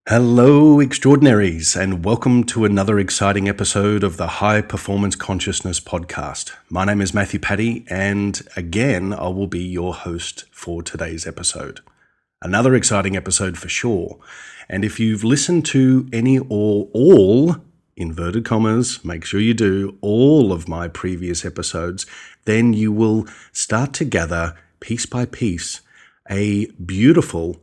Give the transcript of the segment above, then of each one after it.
Hello, extraordinaries, and welcome to another exciting episode of the High Performance Consciousness podcast. My name is Matthew Paddy, and again, I will be your host for today's episode. Another exciting episode for sure. And if you've listened to any or all, inverted commas, make sure you do, all of my previous episodes, then you will start to gather, piece by piece, a beautiful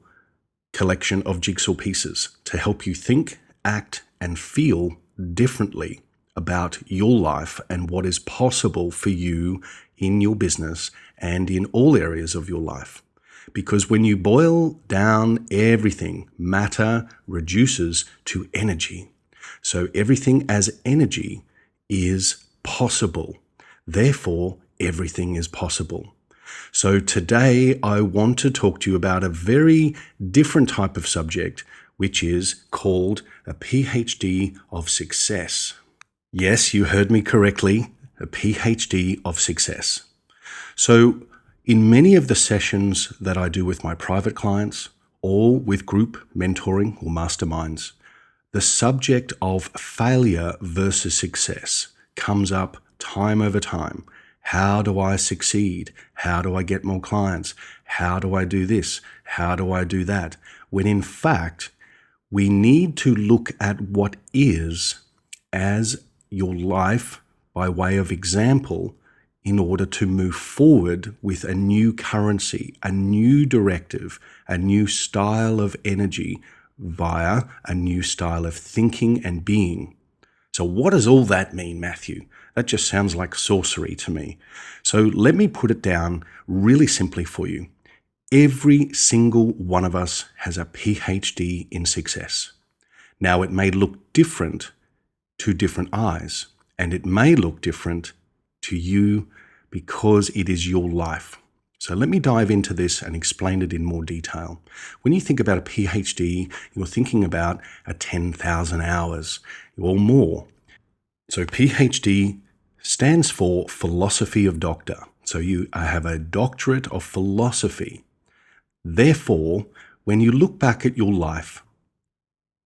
collection of jigsaw pieces to help you think, act, and feel differently about your life and what is possible for you in your business and in all areas of your life. Because when you boil down everything, matter reduces to energy. So everything as energy is possible. Therefore, everything is possible. So today I want to talk to you about a very different type of subject, which is called a PhD of success. Yes, you heard me correctly, a PhD of success. So in many of the sessions that I do with my private clients or with group mentoring or masterminds, the subject of failure versus success comes up time over time. How do I succeed? How do I get more clients? How do I do this? How do I do that? When in fact, we need to look at what is as your life by way of example in order to move forward with a new currency, a new directive, a new style of energy via a new style of thinking and being. So what does all that mean, Matthew? That just sounds like sorcery to me. So let me put it down really simply for you. Every single one of us has a PhD in success. Now, it may look different to different eyes, and it may look different to you because it is your life. So let me dive into this and explain it in more detail. When you think about a PhD, you're thinking about 10,000 hours or more. So PhD stands for philosophy of doctor. So you have a doctorate of philosophy. Therefore, when you look back at your life,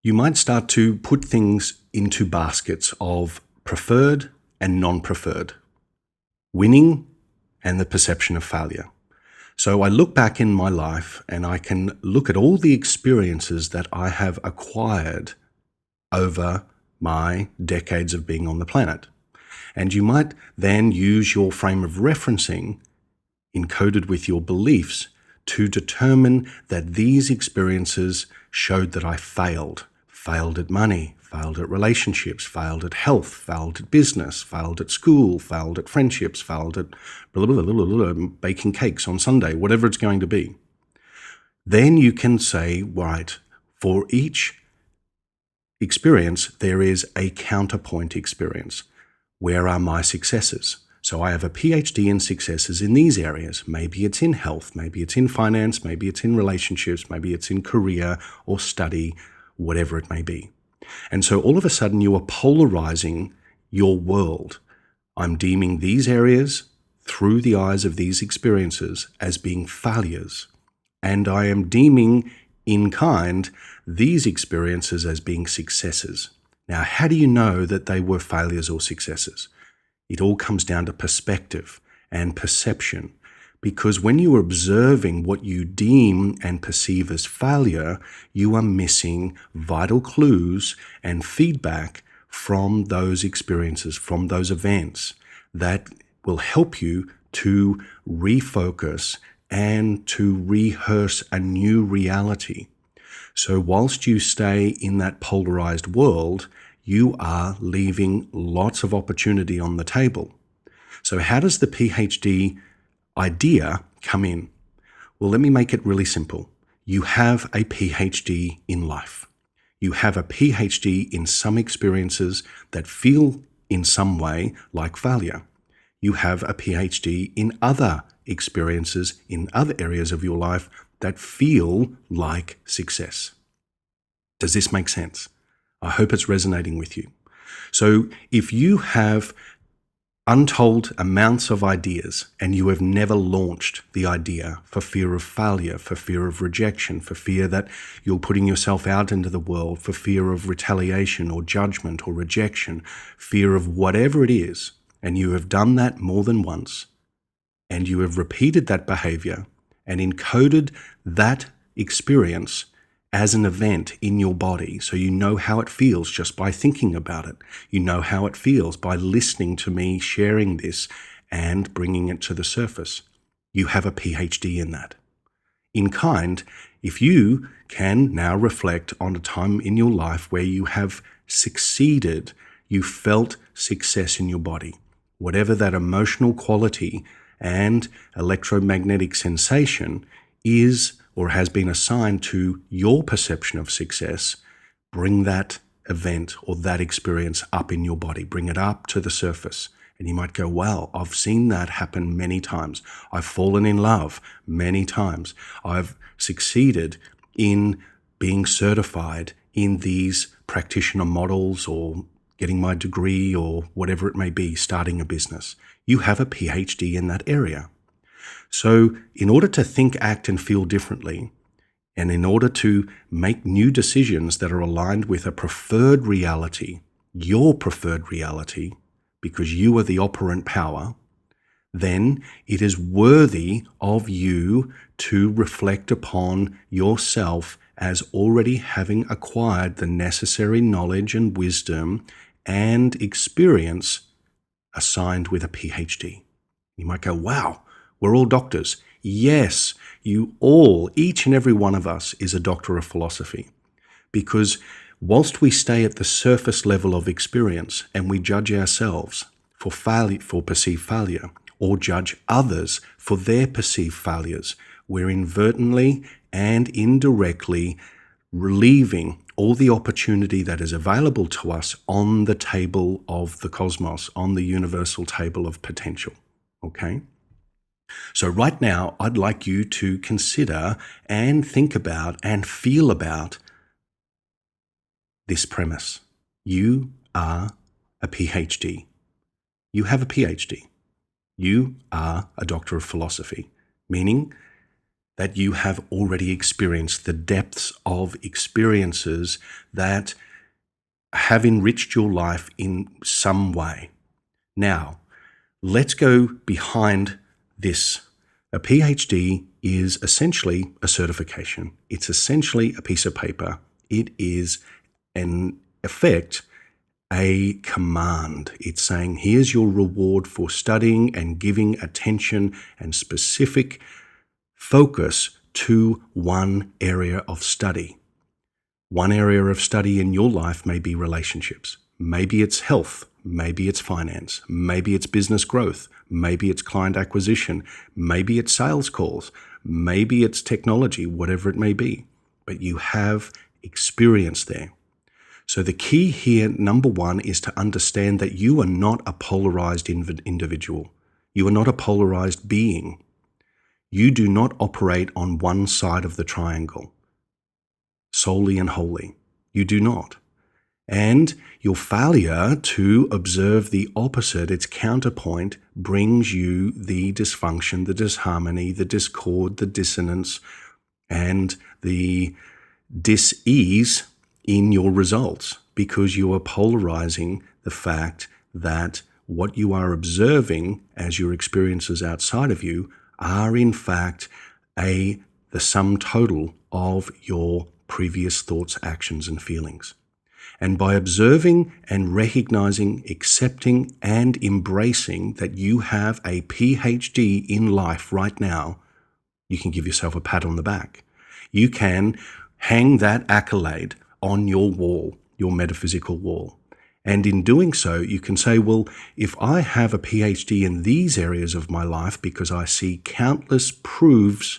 you might start to put things into baskets of preferred and non-preferred, winning and the perception of failure. So I look back in my life and I can look at all the experiences that I have acquired over my decades of being on the planet. And you might then use your frame of referencing, encoded with your beliefs, to determine that these experiences showed that I failed at money, failed at relationships, failed at health, failed at business, failed at school, failed at friendships, failed at baking cakes on Sunday, whatever it's going to be. Then you can say, right, for each experience, there is a counterpoint experience. Where are my successes? So I have a PhD in successes in these areas. Maybe it's in health, maybe it's in finance, maybe it's in relationships, maybe it's in career or study, whatever it may be. And so all of a sudden you are polarizing your world. I'm deeming these areas through the eyes of these experiences as being failures. And I am deeming in kind these experiences as being successes. Now, how do you know that they were failures or successes? It all comes down to perspective and perception, because when you are observing what you deem and perceive as failure, you are missing vital clues and feedback from those experiences, from those events that will help you to refocus and to rehearse a new reality. So whilst you stay in that polarized world, you are leaving lots of opportunity on the table. So how does the PhD idea come in? Well, let me make it really simple. You have a PhD in life. You have a PhD in some experiences that feel in some way like failure. You have a PhD in other experiences in other areas of your life that feel like success. Does this make sense? I hope it's resonating with you. So if you have untold amounts of ideas, and you have never launched the idea for fear of failure, for fear of rejection, for fear that you're putting yourself out into the world, for fear of retaliation or judgment or rejection, fear of whatever it is, and you have done that more than once, and you have repeated that behavior and encoded that experience as an event in your body, so you know how it feels just by thinking about it. You know how it feels by listening to me sharing this and bringing it to the surface. You have a PhD in that. In kind, if you can now reflect on a time in your life where you have succeeded, you felt success in your body, whatever that emotional quality and electromagnetic sensation is or has been assigned to your perception of success, bring that event or that experience up in your body. Bring it up to the surface. And you might go, wow, I've seen that happen many times. I've fallen in love many times. I've succeeded in being certified in these practitioner models or getting my degree or whatever it may be, starting a business. You have a PhD in that area. So in order to think, act, and feel differently, and in order to make new decisions that are aligned with a preferred reality, your preferred reality, because you are the operant power, then it is worthy of you to reflect upon yourself as already having acquired the necessary knowledge and wisdom and experience assigned with a PhD. You might go, wow, we're all doctors. Yes, each and every one of us is a doctor of philosophy. Because whilst we stay at the surface level of experience and we judge ourselves for perceived failure, or judge others for their perceived failures, we're inadvertently and indirectly relieving all the opportunity that is available to us on the table of the cosmos, on the universal table of potential. Okay? So right now, I'd like you to consider and think about and feel about this premise. You are a PhD. You have a PhD. You are a doctor of philosophy, meaning that you have already experienced the depths of experiences that have enriched your life in some way. Now, let's go behind this. A PhD is essentially a certification. It's essentially a piece of paper. It is, in effect, a command. It's saying, here's your reward for studying and giving attention and specific focus to one area of study. One area of study in your life may be relationships. Maybe it's health. Maybe it's finance. Maybe it's business growth. Maybe it's client acquisition. Maybe it's sales calls. Maybe it's technology, whatever it may be. But you have experience there. So the key here, number one, is to understand that you are not a polarized individual. You are not a polarized being. You do not operate on one side of the triangle, solely and wholly. You do not. And your failure to observe the opposite, its counterpoint, brings you the dysfunction, the disharmony, the discord, the dissonance, and the dis-ease in your results, because you are polarizing the fact that what you are observing as your experiences outside of you are in fact the sum total of your previous thoughts, actions, and feelings. And by observing and recognizing, accepting, and embracing that you have a PhD in life right now, you can give yourself a pat on the back. You can hang that accolade on your wall, your metaphysical wall. And in doing so, you can say, well, if I have a PhD in these areas of my life because I see countless proofs,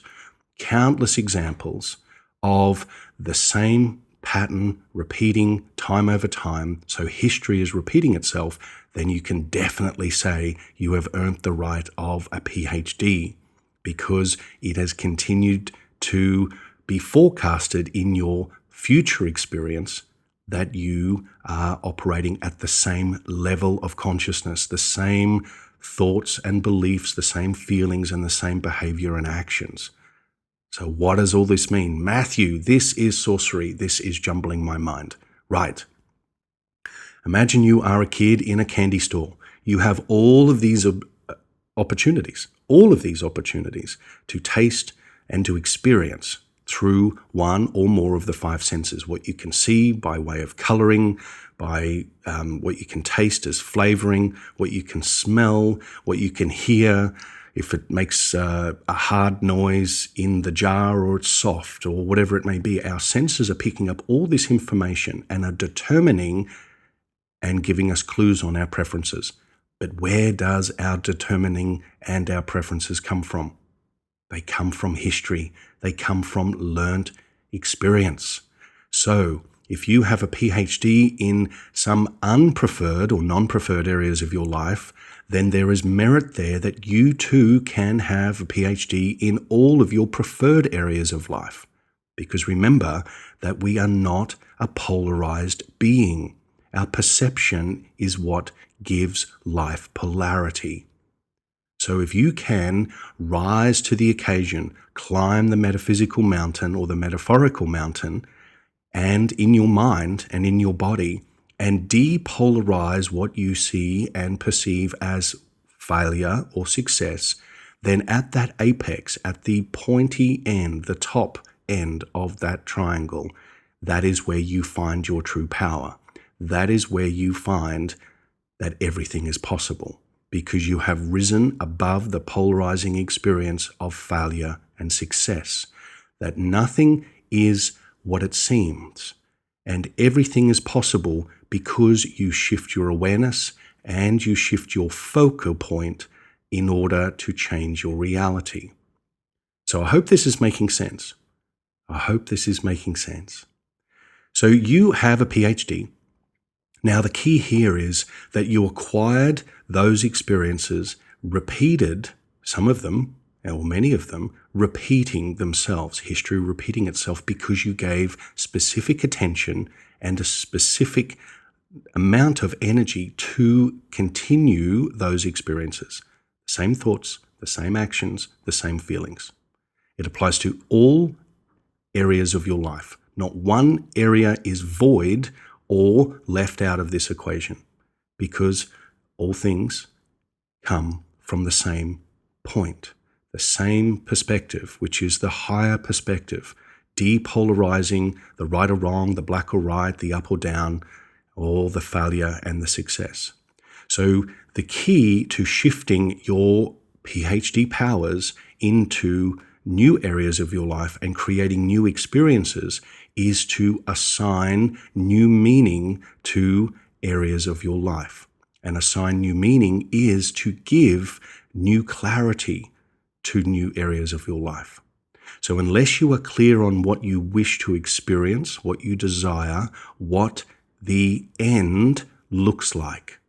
countless examples of the same pattern repeating time over time, so history is repeating itself, then you can definitely say you have earned the right of a PhD, because it has continued to be forecasted in your future experience that you are operating at the same level of consciousness, the same thoughts and beliefs, the same feelings and the same behavior and actions. So what does all this mean? Matthew, this is sorcery. This is jumbling my mind. Right. Imagine you are a kid in a candy store. You have all of these opportunities to taste and to experience through one or more of the five senses. What you can see by way of coloring, by what you can taste as flavoring, what you can smell, what you can hear, if it makes a hard noise in the jar or it's soft or whatever it may be. Our senses are picking up all this information and are determining and giving us clues on our preferences. But where does our determining and our preferences come from? They come from history. They come from learnt experience. So if you have a PhD in some unpreferred or non-preferred areas of your life, then there is merit there that you too can have a PhD in all of your preferred areas of life. Because remember that we are not a polarized being. Our perception is what gives life polarity. So if you can rise to the occasion, climb the metaphysical mountain or the metaphorical mountain, and in your mind and in your body, and depolarize what you see and perceive as failure or success, then at that apex, at the pointy end, the top end of that triangle, that is where you find your true power. That is where you find that everything is possible, because you have risen above the polarizing experience of failure and success, that nothing is what it seems, and everything is possible because you shift your awareness and you shift your focal point in order to change your reality. So I hope this is making sense. So you have a PhD. Now, the key here is that you acquired those experiences, repeated, some of them, or many of them, repeating themselves, history repeating itself, because you gave specific attention and a specific amount of energy to continue those experiences. Same thoughts, the same actions, the same feelings. It applies to all areas of your life. Not one area is void or left out of this equation, because all things come from the same point, the same perspective, which is the higher perspective, depolarizing the right or wrong, the black or white, the up or down, or the failure and the success. So the key to shifting your PhD powers into new areas of your life and creating new experiences is to assign new meaning to areas of your life. And assign new meaning is to give new clarity to new areas of your life. So unless you are clear on what you wish to experience, what you desire, what the end looks like,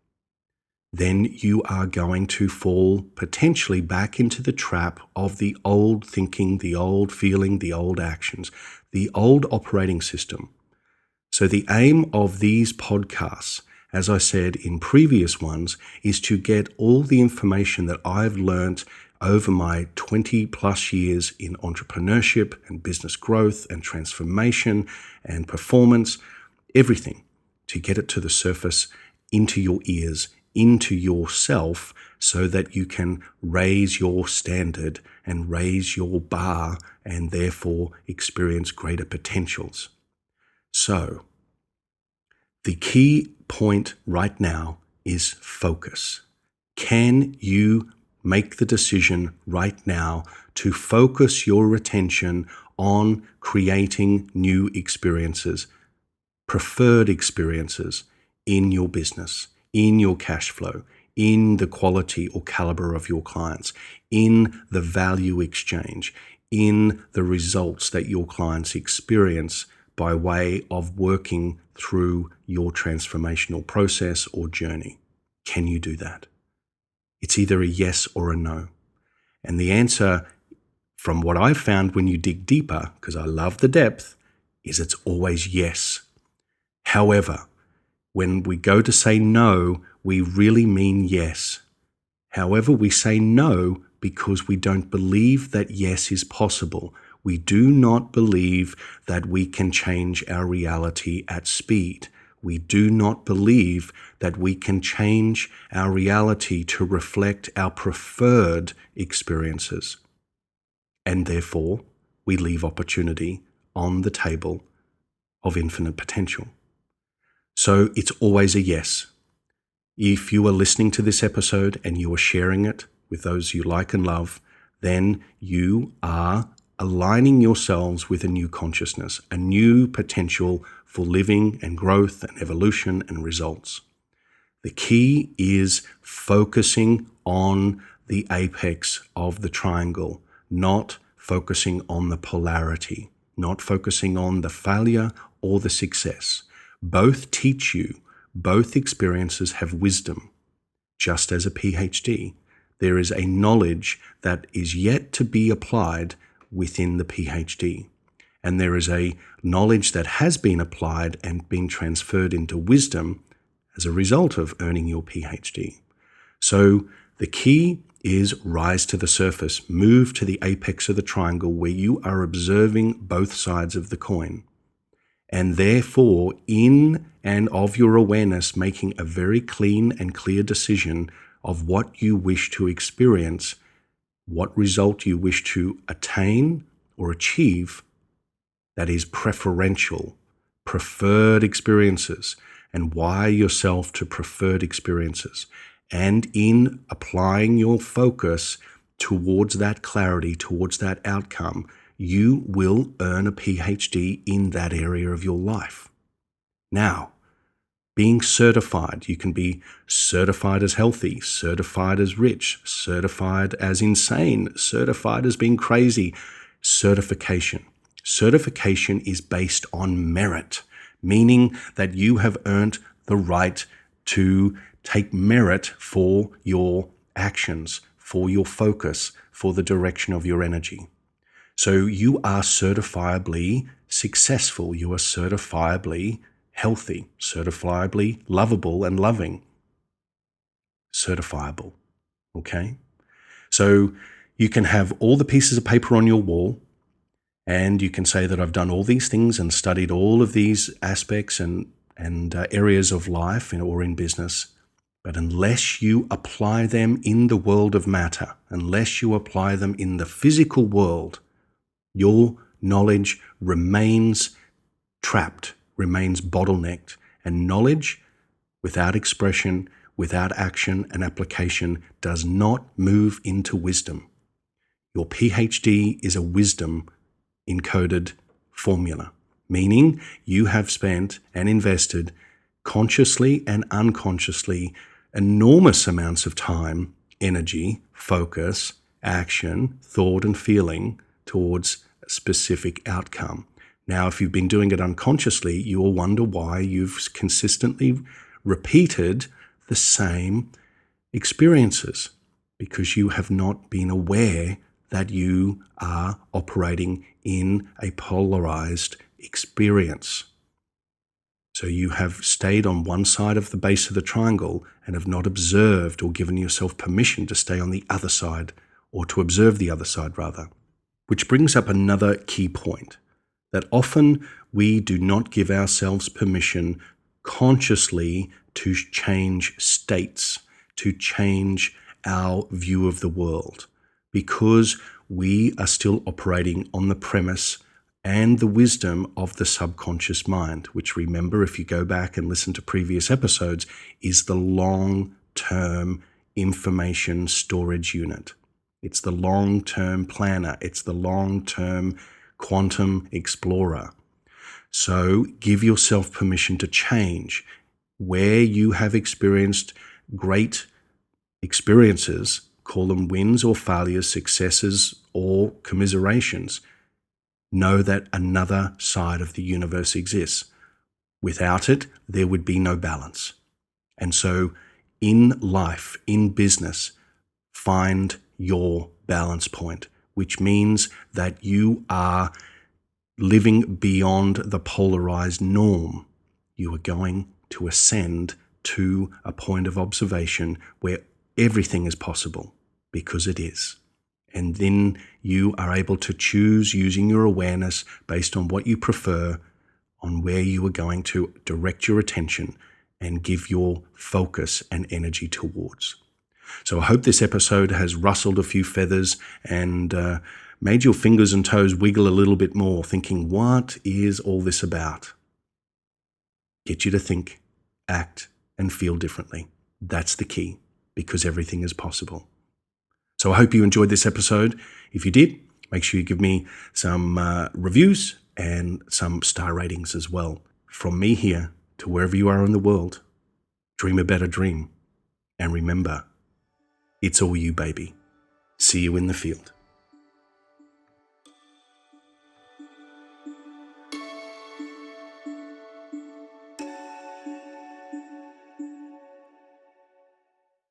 then you are going to fall potentially back into the trap of the old thinking, the old feeling, the old actions, the old operating system. So the aim of these podcasts, as I said in previous ones, is to get all the information that I've learned over my 20 plus years in entrepreneurship and business growth and transformation and performance, everything, to get it to the surface, into your ears, into yourself, so that you can raise your standard and raise your bar and therefore experience greater potentials. So the key point right now is focus. Can you make the decision right now to focus your attention on creating new experiences, preferred experiences in your business, in your cash flow, in the quality or caliber of your clients, in the value exchange, in the results that your clients experience by way of working through your transformational process or journey? Can you do that? It's either a yes or a no. And the answer, from what I've found when you dig deeper, because I love the depth, is it's always yes. However, when we go to say no, we really mean yes. However, we say no because we don't believe that yes is possible. We do not believe that we can change our reality at speed. We do not believe that we can change our reality to reflect our preferred experiences. And therefore, we leave opportunity on the table of infinite potential. So it's always a yes. If you are listening to this episode and you are sharing it with those you like and love, then you are aligning yourselves with a new consciousness, a new potential for living and growth and evolution and results. The key is focusing on the apex of the triangle, not focusing on the polarity, not focusing on the failure or the success. Both teach you, both experiences have wisdom. Just as a PhD, there is a knowledge that is yet to be applied within the PhD. And there is a knowledge that has been applied and been transferred into wisdom as a result of earning your PhD. So the key is rise to the surface, move to the apex of the triangle where you are observing both sides of the coin. And therefore, in and of your awareness, making a very clean and clear decision of what you wish to experience, what result you wish to attain or achieve that is preferential, preferred experiences, and wire yourself to preferred experiences. And in applying your focus towards that clarity, towards that outcome, you will earn a PhD in that area of your life. Now, being certified, you can be certified as healthy, certified as rich, certified as insane, certified as being crazy. Certification. Certification is based on merit, meaning that you have earned the right to take merit for your actions, for your focus, for the direction of your energy. So you are certifiably successful. You are certifiably healthy, certifiably lovable and loving. Certifiable, okay? So you can have all the pieces of paper on your wall, and you can say that I've done all these things and studied all of these aspects and areas of life or in business. But unless you apply them in the world of matter, unless you apply them in the physical world, your knowledge remains trapped, remains bottlenecked. And knowledge without expression, without action and application does not move into wisdom. Your PhD is a wisdom encoded formula, meaning you have spent and invested consciously and unconsciously enormous amounts of time, energy, focus, action, thought, and feeling towards a specific outcome. Now, if you've been doing it unconsciously, you will wonder why you've consistently repeated the same experiences, because you have not been aware that you are operating in a polarized experience. So you have stayed on one side of the base of the triangle and have not observed or given yourself permission to stay on the other side, or to observe the other side rather. Which brings up another key point, that often we do not give ourselves permission consciously to change states, to change our view of the world, because we are still operating on the premise and the wisdom of the subconscious mind, which, remember, if you go back and listen to previous episodes, is the long-term information storage unit. It's the long-term planner. It's the long-term quantum explorer. So give yourself permission to change. Where you have experienced great experiences, call them wins or failures, successes or commiserations, know that another side of the universe exists. Without it, there would be no balance. And so in life, in business, find your balance point, which means that you are living beyond the polarized norm. you are going to ascend to a point of observation where everything is possible, because it is. And then you are able to choose, using your awareness based on what you prefer, on where you are going to direct your attention and give your focus and energy towards. So I hope this episode has rustled a few feathers and made your fingers and toes wiggle a little bit more, thinking, what is all this about? Get you to think, act, and feel differently. That's the key, because everything is possible. So I hope you enjoyed this episode. If you did, make sure you give me some reviews and some star ratings as well. From me here to wherever you are in the world, dream a better dream. And remember, it's all you, baby. See you in the field.